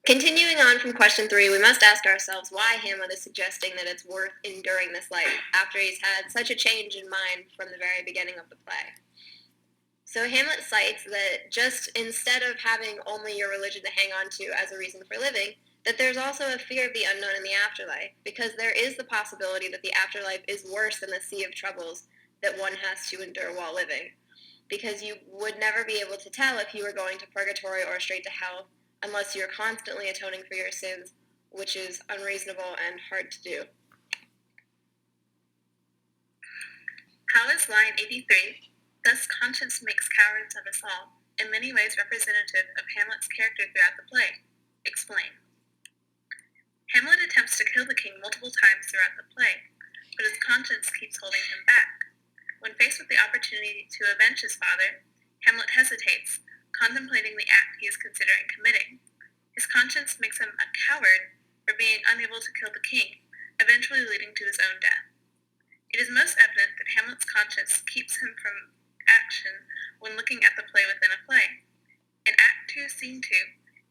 Continuing on from question 3, we must ask ourselves why Hamlet is suggesting that it's worth enduring this life after he's had such a change in mind from the very beginning of the play. So Hamlet cites that just instead of having only your religion to hang on to as a reason for living, that there's also a fear of the unknown in the afterlife, because there is the possibility that the afterlife is worse than the sea of troubles that one has to endure while living, because you would never be able to tell if you were going to purgatory or straight to hell unless you're constantly atoning for your sins, which is unreasonable and hard to do. Halle's line 83, thus conscience makes cowards of us all, in many ways representative of Hamlet's character throughout the play. Explain. Hamlet attempts to kill the king multiple times throughout the play, but his conscience keeps holding him back. When faced with the opportunity to avenge his father, Hamlet hesitates, contemplating the act he is considering committing. His conscience makes him a coward for being unable to kill the king, eventually leading to his own death. It is most evident that Hamlet's conscience keeps him from action when looking at the play within a play. In Act 2, Scene 2,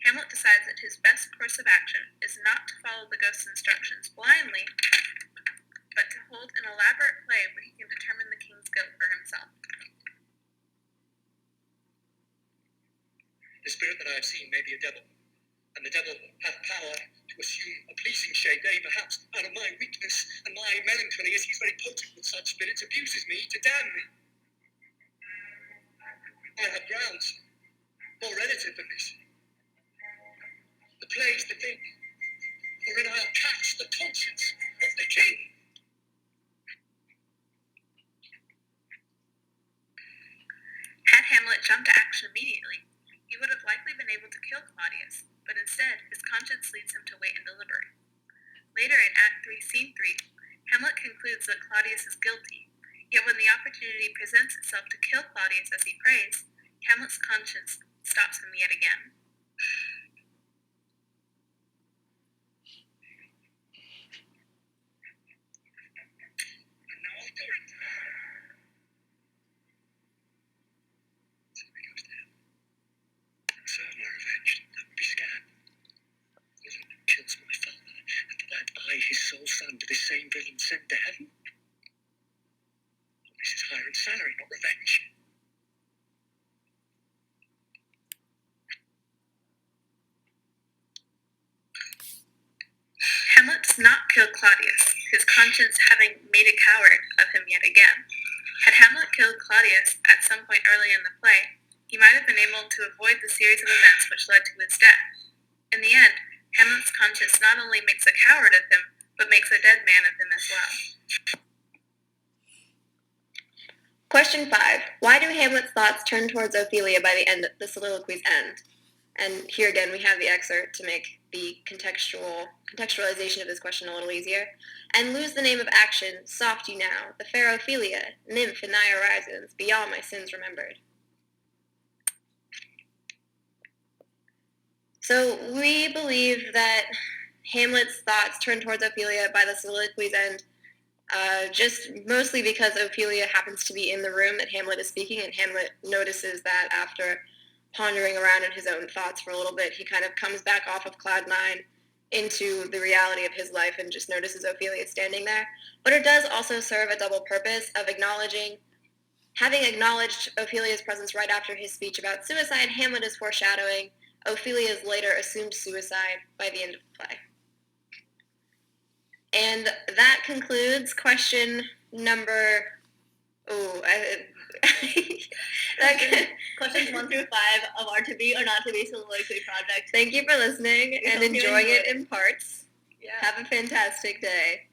Hamlet decides that his best course of action is not to follow the ghost's instructions blindly, but to hold an elaborate play where he can determine the king's guilt for himself. The spirit that I have seen may be a devil, and the devil hath power to assume a pleasing shape, perhaps out of my weakness and my melancholy, as he is very potent with such spirits, abuses me to damn me. I have grounds more relative than this. The play's the thing, wherein I'll catch the conscience of the king. Had Hamlet jumped to action immediately, he would have likely been able to kill Claudius, but instead his conscience leads him to wait and deliberate. Later in Act 3, Scene 3, Hamlet concludes that Claudius is guilty, yet when the opportunity presents itself to kill Claudius as he prays, Hamlet's conscience stops him yet again. His sole son to this same villain sent to heaven? This is hire and salary, not revenge. Hamlet does not kill Claudius, his conscience having made a coward of him yet again. Had Hamlet killed Claudius at some point early in the play, he might have been able to avoid the series of events which led to his death. In the end, Hamlet's conscience not only makes a coward of him, but makes a dead man of him as well. Question 5. Why do Hamlet's thoughts turn towards Ophelia by the end, the soliloquy's end? And here again we have the excerpt to make the contextualization of this question a little easier. And lose the name of action, soft you now, the fair Ophelia, nymph in thy horizons, be all my sins remembered. So we believe that Hamlet's thoughts turn towards Ophelia by the soliloquy's end, just mostly because Ophelia happens to be in the room that Hamlet is speaking, and Hamlet notices that after pondering around in his own thoughts for a little bit, he kind of comes back off of Cloud 9 into the reality of his life and just notices Ophelia standing there. But it does also serve a double purpose of having acknowledged Ophelia's presence right after his speech about suicide. Hamlet is foreshadowing Ophelia's later assumed suicide by the end of the play. And that concludes question number... Questions 1 through 5 of our To Be or Not To Be Soliloquy project. Thank you for listening and enjoying it in parts. Yeah. Have a fantastic day.